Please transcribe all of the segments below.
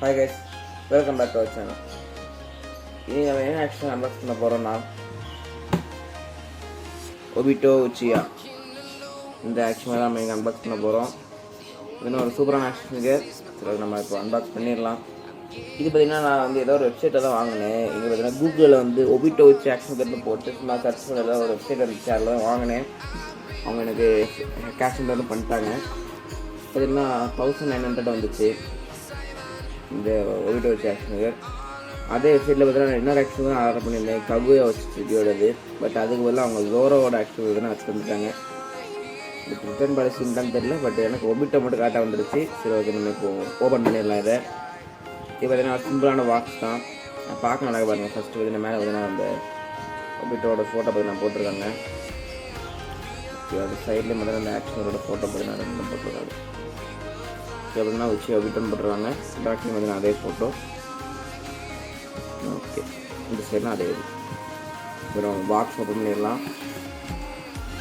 Hi guys, welcome back to our channel. இனி நம்ம என்ன ஆக்ஷன் அன்பாக்ஸ் பண்ண போகிறோம்னா ஒபிட்டோ உச்சியா இந்த ஆக்ஷன் தான் நம்ம இங்கே அன்பாக்ஸ் பண்ண போகிறோம். இன்னும் ஒரு சூப்பரான ஆக்ஷனுக்கு சரி நம்ம இப்போ அன்பாக்ஸ் பண்ணிடலாம். இது பார்த்திங்கன்னா நான் வந்து ஏதோ ஒரு வெப்சைட்டில் தான் வாங்கினேன். இது பார்த்திங்கன்னா கூகுளில் வந்து ஒபிட்டோ உச்சி ஆக்ஷன் கட்டு போட்டு சும்மா சர்ச் பண்ண ஏதாவது ஒரு வெப்சைட் இருந்துச்சு, அதில் தான் வாங்கினேன். அவங்க எனக்கு கேஷ் வந்து பண்ணிட்டாங்க. பார்த்திங்கன்னா 1900 வந்துச்சு இந்த ஒபிட்டோ வச்சு ஆக்ஷனுக்கு. அதே வெப்சைட்டில் பார்த்தீங்கன்னா இன்னொரு ஆக்ஷன் தான் ஆர்டர் பண்ணியிருந்தேன், ககுயா வச்சுடியோடது. பட் அதுக்கு பதிலாக அவங்க ஜோரோவோட ஆக்ஷன் தான் வச்சு வந்துட்டாங்க. இப்போ ரிட்டர்ன் பாலிசின்னு தெரியல, பட் எனக்கு ஒபிட்டோ மட்டும் காட்டாக வந்துடுச்சு. சரி ஓகே, நம்ம இப்போ ஓப்பன் பண்ணிடலாம். இதை இது பார்த்தீங்கன்னா சிம்பிளான பாக்ஸ் தான், பார்க்க நல்லா பாருங்கள். ஃபஸ்ட்டு பார்த்தீங்கன்னா மேலே பார்த்தீங்கன்னா அந்த ஒபிட்டோட ஃபோட்டோ பார்த்தீங்கன்னா போட்டிருக்காங்க. அது சைட்லேயும் பார்த்தீங்கன்னா அந்த ஆக்ஷனோட ஃபோட்டோ பார்த்தீங்கன்னா ரெண்டு போட்டிருக்காங்க. எப்படின்னா வச்சு ஒபிட்டோன்னு போட்டுருவாங்க. பேக்லேயும் பார்த்தீங்கன்னா அதே ஃபோட்டோ. ஓகே, இந்த சைட்லாம் அதே இது. அப்புறம் பாக்ஸ் ஓப்பன் பண்ணிடலாம்.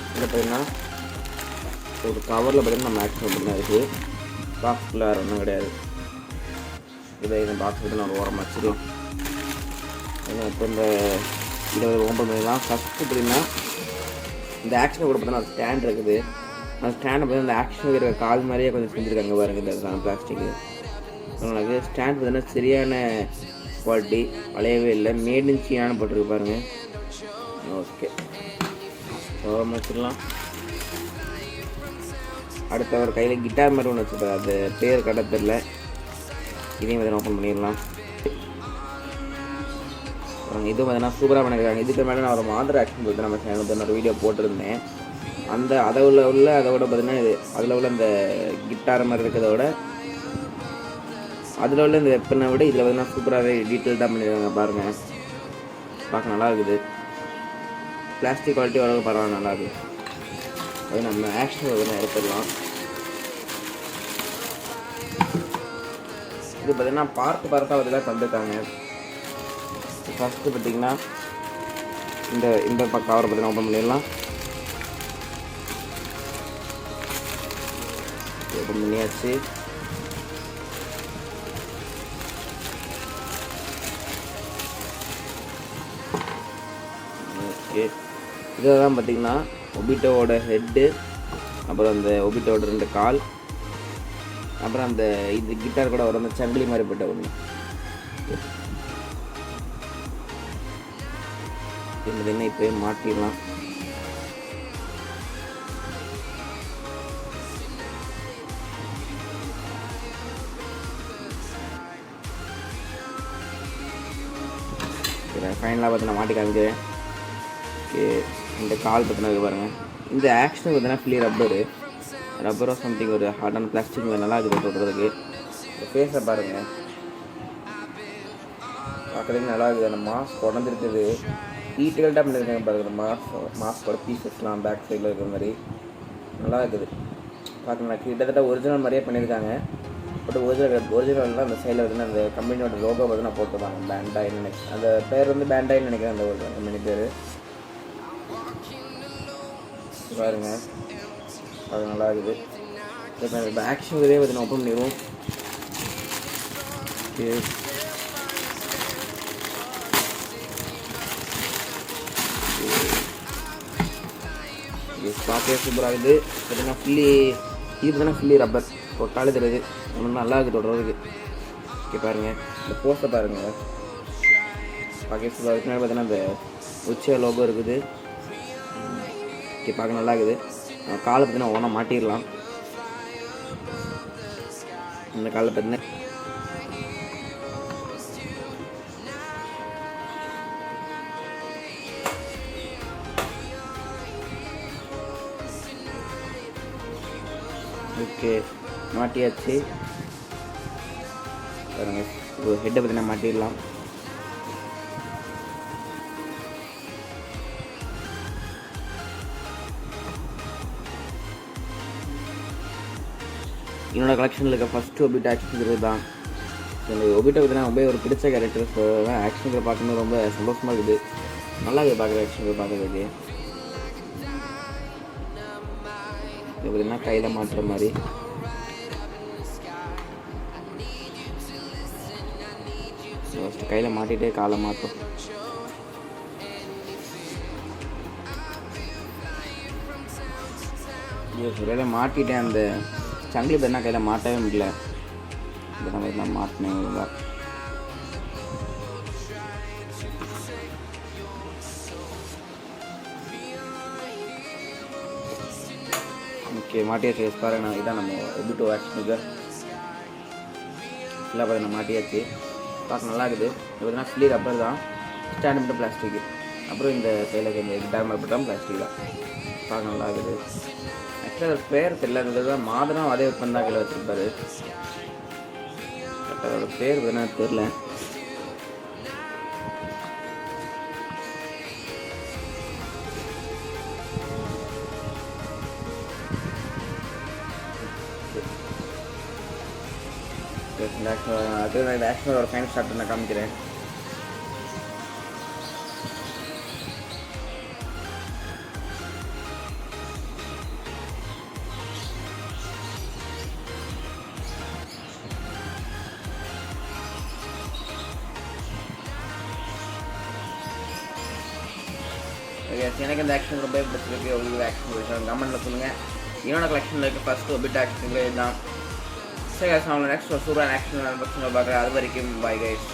இதில் பார்த்தீங்கன்னா ஒரு கவரில் பார்த்தீங்கன்னா நம்ம ஆக்ஷன் ஓப்பன் தான் இருக்குது. பாக்ஸ்க்குள்ளே வேறு ஒன்றும் கிடையாது. இந்த பாக்ஸ் பார்த்தீங்கன்னா ஒரு ஓரமாக வச்சுக்கலாம். இப்போ இந்த இதை ஓப்பன் பண்ணிடலாம். ஃபஸ்ட்டு பார்த்தீங்கன்னா இந்த ஆக்ஷனை கூட பார்த்தீங்கன்னா ஒரு ஸ்டாண்ட் இருக்குது. அந்த ஸ்டாண்டை பார்த்தீங்கன்னா அந்த ஆக்ஷன் இருக்கிற கால் மாதிரியே கொஞ்சம் செஞ்சுருக்காங்க பாருங்க. இந்த பிளாஸ்டிக்கு உங்களுக்கு ஸ்டாண்ட் பார்த்தீங்கன்னா சரியான குவாலிட்டி, வளையவே இல்லை. மேட் இன் சீனான்னு போட்டிருக்கு பாருங்கள். ஓகே, ஓரமாக வச்சிடலாம். அடுத்த ஒரு கையில் கிட்டார் மாதிரி ஒன்று வச்சுருப்பாரு, அது பேர் கடை தெரில. இதையும் பார்த்தீங்கன்னா ஓப்பன் பண்ணிடலாம். இதுவும் பார்த்தீங்கன்னா சூப்பராக பண்ணியிருக்காங்க. இதுக்கு மேலே நான் ஒரு மாதிரி ஆக்ஷன் கொடுத்து நம்ம சேனல் ஒரு வீடியோ போட்டிருந்தேன். அந்த அதோட பார்த்தீங்கன்னா இது அதில் உள்ள இந்த கிட்டார் மாதிரி இருக்கிறத விட அதில் உள்ள இந்த வெப்பனை விட இதில் பார்த்தீங்கன்னா சூப்பராகவே டீட்டெயில்டாக பண்ணியிருக்காங்க பாருங்கள். பார்க்க நல்லா இருக்குது. பிளாஸ்டிக் குவாலிட்டி ஓரளவுக்கு பரவாயில்ல, நல்லா இருக்குது. அது நம்ம ஆக்ஷன் பார்த்தீங்கன்னா எடுத்துடலாம். இது பார்த்தீங்கன்னா பார்ட்டாக பார்த்தீங்கன்னா தந்துட்டாங்க. ஃபஸ்ட்டு பார்த்திங்கன்னா இந்த கவரை பார்த்தீங்கன்னா ஓப்பன் பண்ணிடலாம். ஓப்பன் பண்ணியாச்சு. ஓகே, இதில் தான் பார்த்திங்கன்னா ஒபிட்டோவோட ஹெட்டு, அப்புறம் அந்த ஒபிட்டோட 2 கால், அப்புறம் அந்த இது கிட்டார் கூட வர அந்த சங்கிலி மாதிரி போட்ட ஒன்று. இது என்ன இப்போ மாட்டிடலாம். ஃபைனலாக பார்த்து நான் மாட்டி காமிக்கிறேன். ஓகே, இந்த கால் பார்த்தினா பாருங்கள். இந்த ஆக்ஷன் பார்த்தீங்கன்னா ஃபில்லி ரப்பரோ சம்திங் ஒரு ஹார்டான பிளாஸ்டிக் நல்லா இருக்குது சொல்கிறதுக்கு. இந்த ஃபேஸை பாருங்கள், பார்க்குறதுக்கு நல்லா இருக்குது. அந்த மாஸ்க் உடஞ்சிருக்குது, டீட்டெயில்டாக பண்ணியிருக்காங்க பாருங்கள். மாஸ்கோட பீசஸ்லாம் பேக் சைடில் இருக்கிற மாதிரி நல்லா இருக்குது. பார்க்கணும் கிட்டத்தட்ட ஒரிஜினல் மாதிரியே பண்ணியிருக்காங்க. பட் ஒரிஜினல்லாம் அந்த சைடில் வந்து அந்த கம்பெனியோட லோகோ வந்து நான் போட்டுருவாங்க, பேண்டாயின்னு நினைக்கிறேன். அந்த பேர் வந்து பேண்டாயின்னு நினைக்கிறேன், அந்த ஒரு கம்பெனி பேர் பாருங்க. அது நல்லா இருக்குது. இப்போ ஆக்ஷன் இதே வந்து நான் ஓப்பன் பண்ணிடுவோம். பார்க்கவே சூப்பராக இருக்குது. பார்த்தீங்கன்னா இது பார்த்தீங்கன்னா ஃபுல்லி ரப்பர் தொட்டாலே தெரியுது. ஒன்றும் நல்லா இருக்குது தொடர்றதுக்கு. ஓகே பாருங்கள், இந்த போஸ்ட்டை பாருங்கள், பார்க்க சூப்பராக இருக்குது. பார்த்தீங்கன்னா இந்த உச்சியா லோகோ இருக்குது. ஓகே, பார்க்க நல்லா இருக்குது. காலை பார்த்தீங்கன்னா ஒன்றா மாட்டிடலாம். இந்த காலை பார்த்தீங்கன்னா ஓகே மாட்டியாச்சு. பாருங்க, ஒரு ஹெட்டை பார்த்தீங்கன்னா மாட்டிடலாம். என்னோடய கலெக்ஷனில் இருக்க ஃபஸ்ட்டு ஒபிட்டோ ஆக்ஷன் தான். இந்த ஒபிட்டோ பார்த்தீங்கன்னா ரொம்ப ஒரு பிடிச்ச கேரக்டர். ஸோ ஆக்ஷனுக்கு பார்க்கும்போது ரொம்ப சந்தோஷமாக இருக்குது. நல்லா இருக்குது பார்க்குற ஆக்ஷனுக்கு பார்க்குறதுக்கு. இது பார்த்தீங்கன்னா கையில் மாட்டுற மாதிரி ஃபஸ்ட்டு கையில் மாட்டிகிட்டே காலை மாற்றும். கையில் மாட்டிட்டேன். அந்த சங்கிலி பேர்னா கையில் மாட்டவே முடியல. இந்த மாதிரி தான் மாட்டினேன் ஒழுங்காக. ஓகே, மாட்டியாச்சு. பாருங்க, இதான் நம்ம எபிட்டோ வேக்ஸ் ஃபிகர் ஃபுல்லாக பாருங்க மாட்டியாச்சு. பார்க்க நல்லா இருக்குது. இது பார்த்தீங்கன்னா ஸ்லீ ரப்பர் தான், ஸ்டாண்ட் மட்டும் பிளாஸ்டிக்கு. அப்புறம் இந்த கையில் இந்த கிட்டார் மாதிரி மட்டும் பிளாஸ்டிக் தான். பார்க்க நல்லா இருக்குது. ஆக்சுவலாக அது பேர் தெரியல, தான் மாதனம் அதே விற்பனை தான் கையில் வச்சுருப்பாரு. அதோட பேர் பார்த்தீங்கன்னா தெரில. அது ஆக்சுவலாக ஒரு ஃபைன் ஸ்டார்ட் நான் காமிக்கிறேன். எனக்கு இந்த ஆக்ஷன் ரொம்ப பிடிச்சிருக்கு. உங்களுக்கு ஆக்ஷன் பிடிச்சிருக்கு கமெண்ட்டில் சொல்லுங்கள். என்னோட கலெக்ஷனில் இருக்குது ஃபஸ்ட்டு ஒபிட் ஆக்ஷன் இதுதான். சரி, அவங்களை நெக்ஸ்ட் சூப்பரான ஆக்ஷன் பார்க்குறேன். அது வரைக்கும் பாய் கைஸ்.